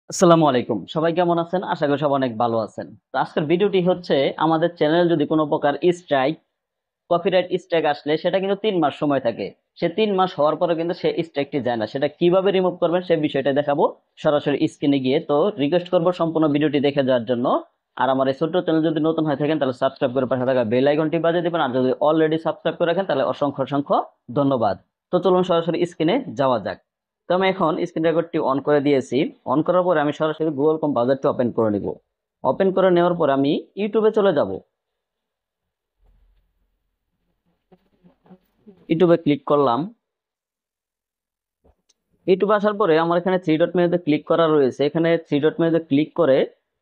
আসসালামু আলাইকুম, সবাই কেমন আছেন? আশা করি সবাই অনেক ভালো আছেন। তো আজকের ভিডিওটি হচ্ছে আমাদের চ্যানেল যদি কোনো প্রকার স্ট্রাইক, কপিরাইট স্ট্রাইক আসলে সেটা কিন্তু 3 মাস সময় থাকে। সে 3 মাস হওয়ার পরে কিন্তু সে স্ট্রাইকটি যায় না। সেটা কিভাবে রিমুভ করবেন সে বিষয়টা দেখাবো সরাসরি স্ক্রিনে গিয়ে। তো রিকোয়েস্ট করবো সম্পূর্ণ ভিডিওটি দেখে যাওয়ার জন্য। আর আমার এই ছোট্ট চ্যানেল যদি নতুন হয়ে থাকেন তাহলে সাবস্ক্রাইব করে পাশে থাকা বেল আইকনটি বাজিয়ে দিবেন। আর যদি অলরেডি সাবস্ক্রাইব করে রাখেন তাহলে অসংখ্য অসংখ্য ধন্যবাদ। তো চলুন সরাসরি স্ক্রিনে যাওয়া যাক। তো আমি এখন স্ক্রিন রেকর্ডটি অন করে দিয়েছি। অন করার পরে আমি সরাসরি গুগল ক্রোম ব্রাউজারটি ওপেন করে নিব। ওপেন করে নেওয়ার পর আমি ইউটিউবে চলে যাব। ইউটিউবে ক্লিক করলাম। ইউটিউবে আসার পরে আমার এখানে থ্রি ডট মেনুতে ক্লিক করা রয়েছে। এখানে থ্রি ডট মেনুতে ক্লিক করে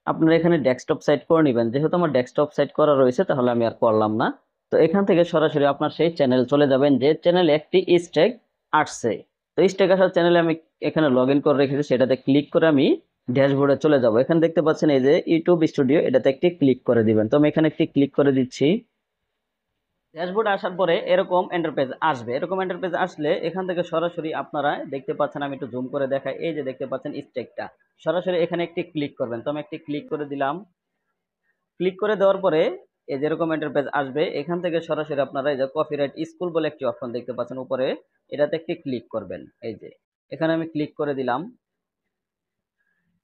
আপনারা এখানে ডেস্কটপ সাইট করে নেবেন। যেহেতু আমার ডেস্কটপ সাইট করা রয়েছে তাহলে আমি আর করলাম না। তো এখান থেকে সরাসরি আপনার সেই চ্যানেল চলে যাবেন যে চ্যানেলে একটি স্ট্রাইক আসছে। তো স্ট্রাইক আসার চ্যানেলে আমি এখানে লগ ইন করে রেখেছি, সেটাতে ক্লিক করে আমি ড্যাশবোর্ডে চলে যাব। এখানে দেখতে পাচ্ছেন এই যে ইউটিউব স্টুডিও, এটাতে একটি ক্লিক করে দিবেন। তো আমি এখানে একটি ক্লিক করে দিচ্ছি। ড্যাশবোর্ড আসার পরে এরকম এন্টারপ্রাইজ আসবে। এরকম এন্টারপ্রাইজ আসলে এখান থেকে সরাসরি আপনারা দেখতে পাচ্ছেন, আমি একটু জুম করে দেখাই, এই যে দেখতে পাচ্ছেন স্টেকটা, সরাসরি এখানে একটি ক্লিক করবেন। তো আমি একটি ক্লিক করে দিলাম। ক্লিক করে দেওয়ার পরে এই যে এরকম এন্টারপ্রাইজ আসবে। এখান থেকে সরাসরি আপনারা এই যে কপিরাইট স্কুল বলে একটি অপশন দেখতে পাচ্ছেন উপরে, এটাতে একটি ক্লিক করবেন। এই যে এখানে আমি ক্লিক করে দিলাম।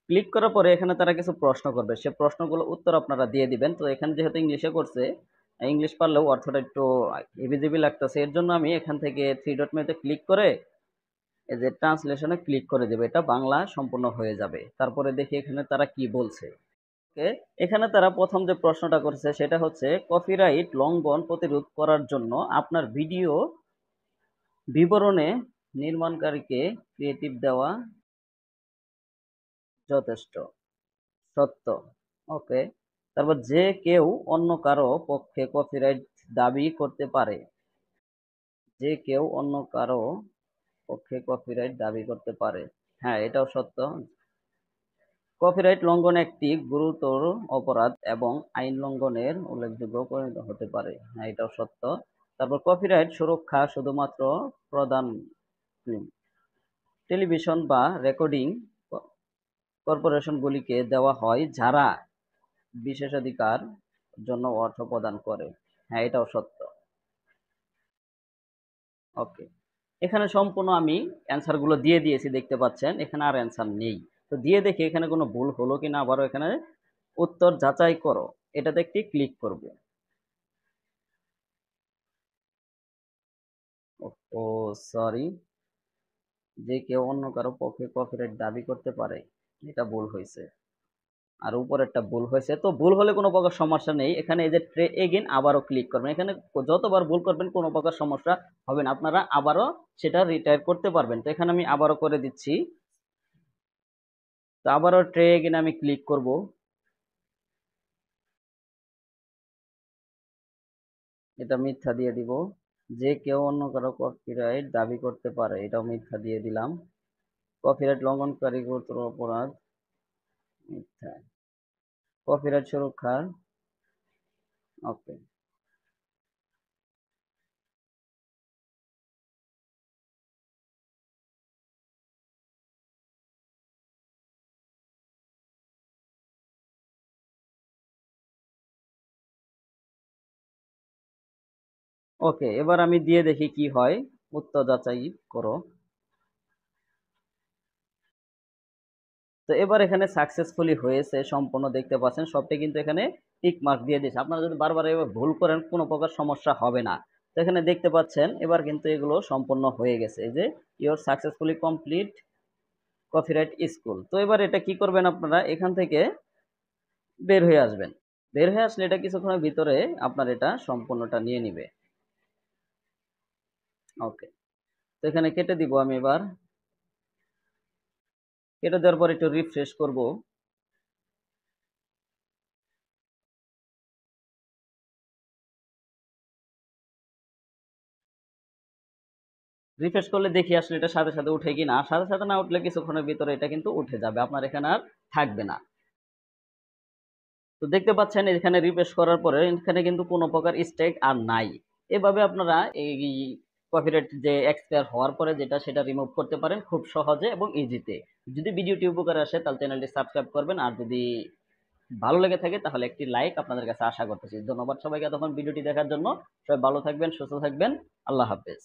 ক্লিক করার পরে এখানে তারা কিছু প্রশ্ন করবে, সে প্রশ্নগুলো উত্তর আপনারা দিয়ে দিবেন। তো এখানে যেহেতু ইংলিশে করছে, ইংলিশ পারলেও অর্থটা একটু হেবি লাগতেছে, এর জন্য আমি এখান থেকে থ্রি ডট মেনুতে ক্লিক করে এই যে ট্রান্সলেশনে ক্লিক করে দেবে, এটা বাংলা সম্পূর্ণ হয়ে যাবে। তারপরে দেখি এখানে তারা কি বলছে। ওকে, এখানে তারা প্রথম যে প্রশ্নটা করছে সেটা হচ্ছে কপিরাইট লঙ্ঘন প্রতিরোধ করার জন্য আপনার ভিডিও বিবরণে নির্মাণকারীকে ক্রিয়েটিভ দেওয়া যথেষ্ট সত্য। ওকে, তারপর যে কেউ অন্য কারো পক্ষে কপিরাইট দাবি করতে পারে, যে কেউ অন্য কারো পক্ষে কপিরাইট দাবি করতে পারে, হ্যাঁ এটাও সত্য। কপিরাইট লঙ্ঘন একটি গুরুতর অপরাধ এবং আইন লঙ্ঘনের উল্লেখযোগ্য পরিণত হতে পারে, হ্যাঁ এটাও সত্য। তারপর কপিরাইট সুরক্ষা শুধুমাত্র প্রধান ফিল্ম, টেলিভিশন বা রেকর্ডিং কর্পোরেশনগুলিকে দেওয়া হয় যারা বিশেষাধিকার জন্য অর্থ প্রদান করে, হ্যাঁ এটাও সত্য। ওকে, এখানে সম্পূর্ণ আমি অ্যান্সার গুলো দিয়ে দিয়েছি, দেখতে পাচ্ছেন এখানে আর অ্যান্সার নেই। তো দিয়ে দেখি এখানে কোনো ভুল হলো কিনা, আবারও এখানে উত্তর যাচাই করো, এটাতে একটি ক্লিক করব। ও সরি, যে কেউ অন্য কারো পক্ষে কপিরাইট দাবি করতে পারে, এটা ভুল হয়েছে। আর উপরেরটা ভুল হয়েছে। তো ভুল হলে কোনো প্রকার সমস্যা নেই, এখানে এই যে ট্রে এগেইন আবারও ক্লিক করবেন। এখানে যতবার ভুল করবেন কোনো প্রকার সমস্যা হবে না, আপনারা আবারও সেটা রিটাইপ করতে পারবেন। তো এখানে আমি আবারও করে দিচ্ছি। তো আবারও ট্রে এগেইন আমি ক্লিক করব। এটা মিথ্যা দিয়ে দিব। যে কেউ অন্য কারো কপিরাইট দাবি করতে পারে, এটাও মিথ্যা দিয়ে দিলাম। কপিরাইট লঙ্ঘনকারী গুরুতর অপরাধ, মিথ্যা। কপিরাইট সুরক্ষার, ওকে। ওকে, এবার আমি দিয়ে দেখি কি হয়, উত্তর যাচাই করো। তো এবার এখানে সাকসেসফুলি হয়েছে সম্পূর্ণ, দেখতে পাচ্ছেন সবটা কিন্তু এখানে টিক মার্ক দিয়ে দিয়েছে। আপনারা যদি বারবার এবার ভুল করেন কোনো প্রকার সমস্যা হবে না। তো এখানে দেখতে পাচ্ছেন এবার কিন্তু এগুলো সম্পূর্ণ হয়ে গেছে, এই যে your successfully complete copyright school. তো এবার এটা কি করবেন, আপনারা এখান থেকে বের হয়ে আসবেন। বের হয়ে আসলে এটা কিছুক্ষণের ভিতরে আপনার এটা সম্পূর্ণটা নিয়ে নিবে। ওকে, তো এখানে কেটে দিব আমি। এবার কেটে দেওয়ার পর একটু রিফ্রেশ করব। রিফ্রেশ করলে দেখি আসলে এটা সাথে সাথে উঠে কিনা। সাথে সাথে না উঠলে কিছুক্ষণের ভিতরে এটা কিন্তু উঠে যাবে, আপনার এখানে আর থাকবে না। তো দেখতে পাচ্ছেন এখানে রিফ্রেশ করার পরে এখানে কিন্তু কোনো প্রকার স্ট্রাইক আর নাই। এভাবে আপনারা এই কপিরাইট যে এক্সপায়ার হওয়ার পরে যেটা সেটা রিমুভ করতে পারেন খুব সহজে এবং ইজিতে। যদি ভিডিওটি উপকারে আসে তাহলে চ্যানেলটি সাবস্ক্রাইব করবেন, আর যদি ভালো লেগে থাকে তাহলে একটি লাইক আপনাদের কাছে আশা করতেছি। ধন্যবাদ সবাইকে এতক্ষণ ভিডিওটি দেখার জন্য। সবাই ভালো থাকবেন, সুস্থ থাকবেন। আল্লাহ হাফেজ।